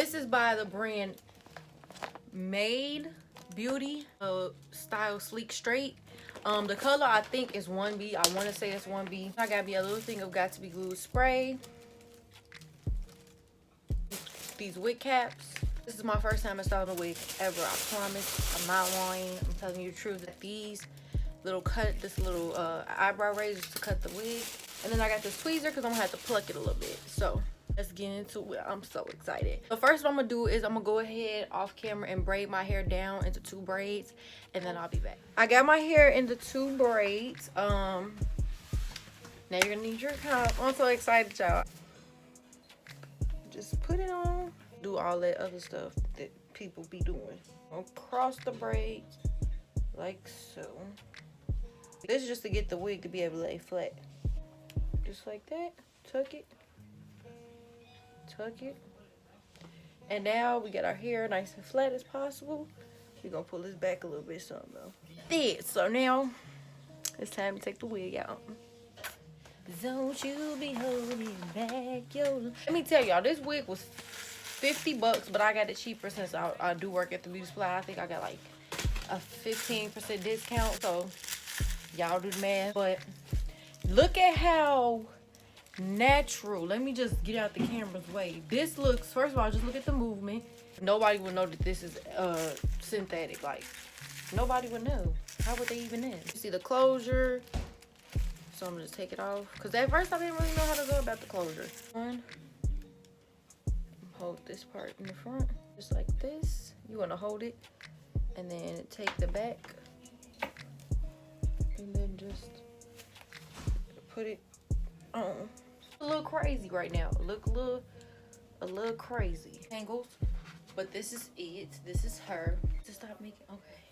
This is by the brand Made Beauty, Style Sleek Straight. The color I think is 1B. I want to say it's 1B. I got me a little thing of Got To Be Glue spray. These wig caps. This is my first time installing a wig ever. I promise. I'm not lying. I'm telling you the truth. That these little eyebrow razors to cut the wig, and then I got this tweezer because I'm gonna have to pluck it a little bit. So let's get into it. I'm so excited. The first what I'm gonna do is I'm gonna go ahead off camera and braid my hair down into 2 braids, and then I'll be back. I got my hair into 2 braids. Now you're gonna need your cup. I'm so excited, y'all. Just put it on. Do all that other stuff that people be doing. Across the braids like so. This is just to get the wig to be able to lay flat. Just like that. Tuck it. Tuck it. And now we got our hair nice and flat as possible. We're gonna pull this back a little bit some though. So now it's time to take the wig out. Don't you be holding back your... Let me tell y'all, this wig was $50, but I got it cheaper since I do work at the beauty supply. I think I got like a 15% discount, so y'all do the math. But look at how natural. Let me just get out the camera's way. This looks, first of all, just look at the movement. Nobody would know that this is synthetic. Like, nobody would know. How would they even know? You see the closure. So I'm gonna just take it off. Because at first I didn't really know how to go about the closure. Hold this part in the front, just like this. You wanna hold it and then take the back. And then just put it on. A little crazy right now. Look a little crazy. Angles. But this is it. This is her. Just stop making, okay.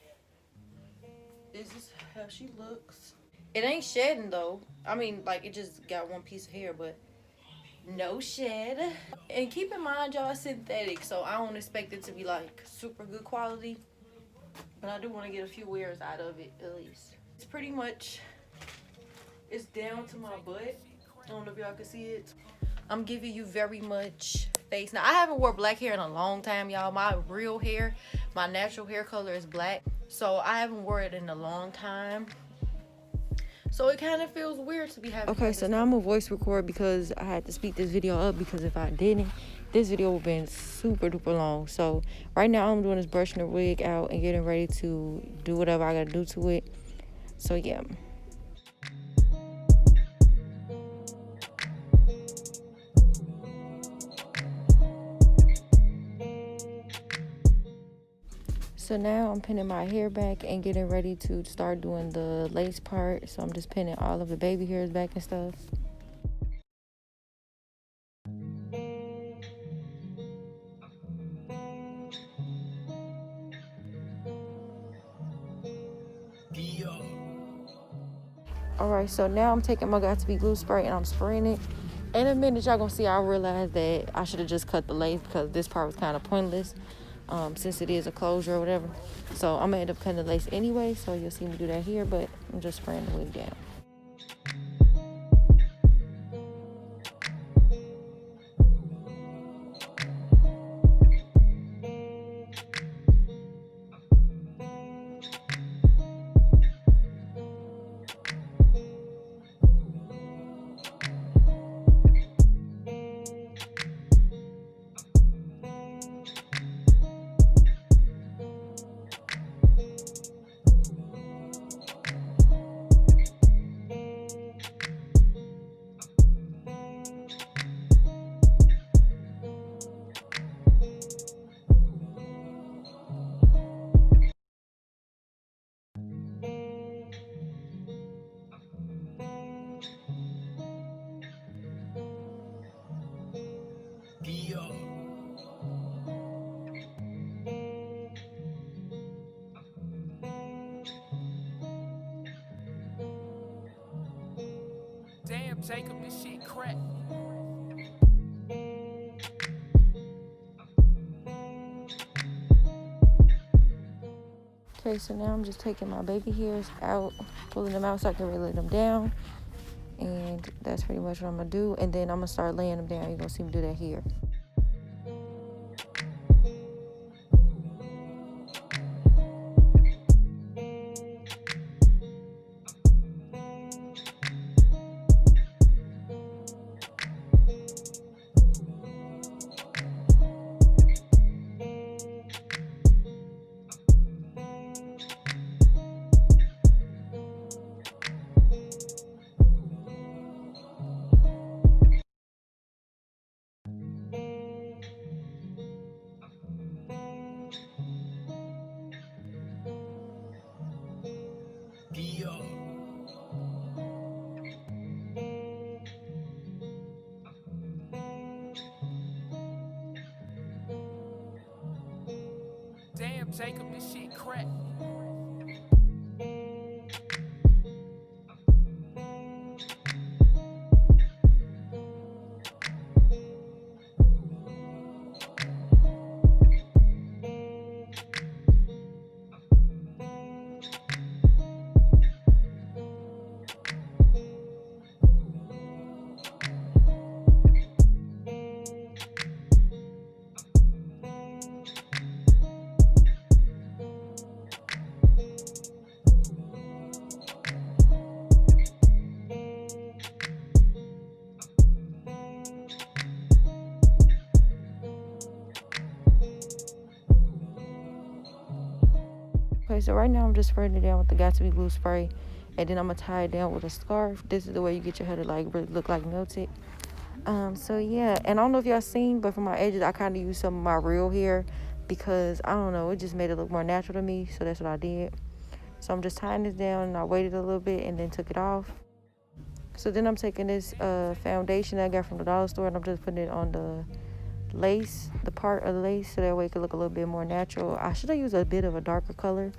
This is how she looks. It ain't shedding though. I mean, like, it just got 1 piece of hair, but no shed. And keep in mind, y'all, it's synthetic, so I don't expect it to be like super good quality, but I do want to get a few wears out of it at least. It's pretty much, it's down to my butt. I don't know if y'all can see it. I'm giving you very much face. Now, I haven't wore black hair in a long time, y'all. My real hair, my natural hair color is black, so I haven't worn it in a long time. So it kind of feels weird to be having. Okay, so now I'm gonna voice record because I had to speed this video up, because if I didn't, this video would have been super duper long. So right now all I'm doing is brushing the wig out and getting ready to do whatever I gotta do to it. So yeah. So now I'm pinning my hair back and getting ready to start doing the lace part. So I'm just pinning all of the baby hairs back and stuff. Alright, so now I'm taking my Got To Be glue spray and I'm spraying it. In a minute, y'all gonna see, I realized that I should have just cut the lace because this part was kind of pointless. Since it is a closure or whatever. So I'm gonna end up cutting the lace anyway, so you'll see me do that here, but I'm just spraying the wig down. Damn, Jacob, this shit crack. Okay, so now I'm just taking my baby hairs out, pulling them out so I can really lay them down. And that's pretty much what I'm gonna do. And then I'm gonna start laying them down. You're gonna see me do that here. Damn, Jacob, this shit crack. Okay, so right now I'm just spraying it down with the Got To Be glue spray, and then I'm gonna tie it down with a scarf. This is the way you get your hair to like really look like melted. So yeah, and I don't know if y'all seen, but for my edges I kind of used some of my real hair because I don't know, it just made it look more natural to me, so that's what I did. So I'm just tying this down, and I waited a little bit and then took it off. So then I'm taking this foundation that I got from the dollar store, and I'm just putting it on the lace, the part of the lace, so that way it could look a little bit more natural. I should have used a bit of a darker color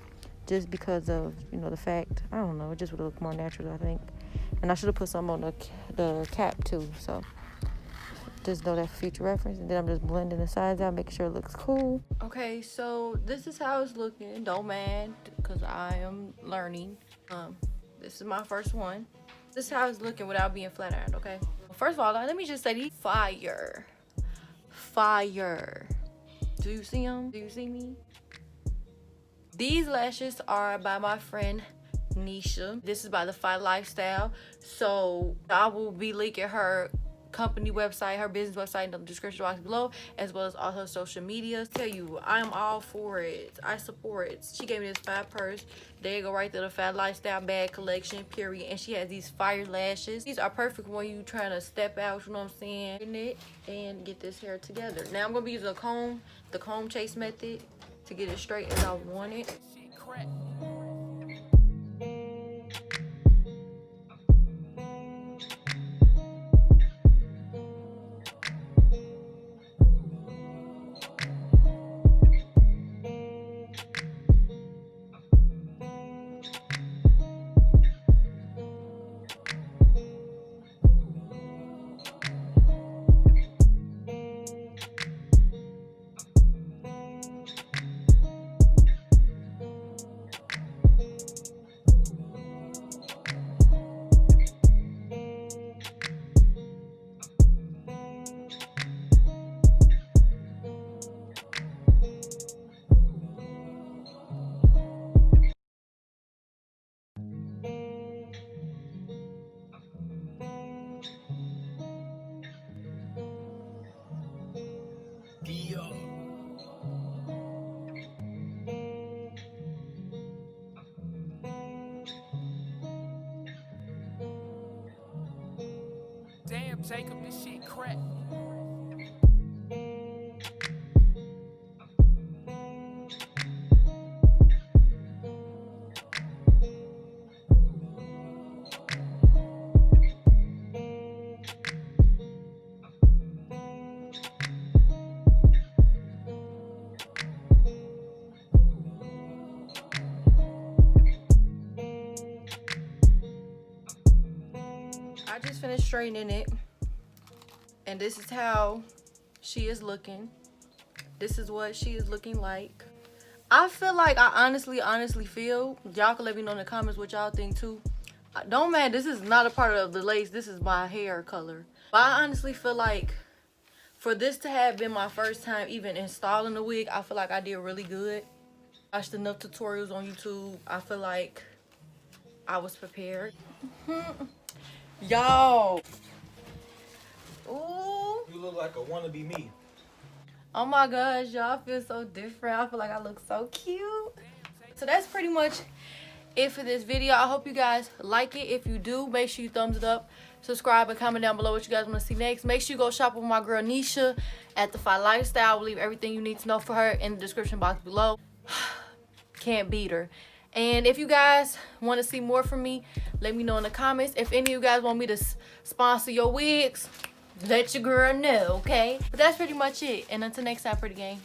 just because of, you know, the fact, I don't know, it just would look more natural, I think. And I should have put some on the cap too, so just know that for future reference. And then I'm just blending the sides out, making sure it looks cool. Okay, so this is how it's looking. Don't mind, because I am learning. This is my first one. This is how it's looking without being flat ironed, okay? First of all, let me just say these fire. Do you see them? Do you see me? These lashes are by my friend Nisha. This is by the Fi Lifestyle. So I will be linking her company website, her business website in the description box below, as well as all her social media. Tell you, I'm all for it. I support it. She gave me this fat purse. There you go, right there, the Fat Lifestyle bag collection, period. And she has these fire lashes. These are perfect when you trying to step out, you know what I'm saying, in it and get this hair together. Now I'm gonna be using a comb, the comb chase method, to get it straight as I want it. Shit crack. Dio. Damn, Jacob, this shit crack. I just finished straightening it, and this is how she is looking. This is what she is looking like. I feel like, I honestly feel, y'all can let me know in the comments what y'all think too. Don't man, this is not a part of the lace, this is my hair color. But I honestly feel like for this to have been my first time even installing the wig, I feel like I did really good. I watched enough tutorials on YouTube. I feel like I was prepared. Yo. Ooh. You look like a wannabe me. Oh my gosh, y'all, feel so different. I feel like I look so cute. So that's pretty much it for this video. I hope you guys like it. If you do, make sure you thumbs it up, subscribe, and comment down below what you guys want to see next. Make sure you go shop with my girl Nisha at the Fi Lifestyle. I will leave everything you need to know for her in the description box below. Can't beat her. And if you guys want to see more from me, let me know in the comments. If any of you guys want me to sponsor your wigs, let your girl know, okay? But that's pretty much it. And until next time, pretty gang.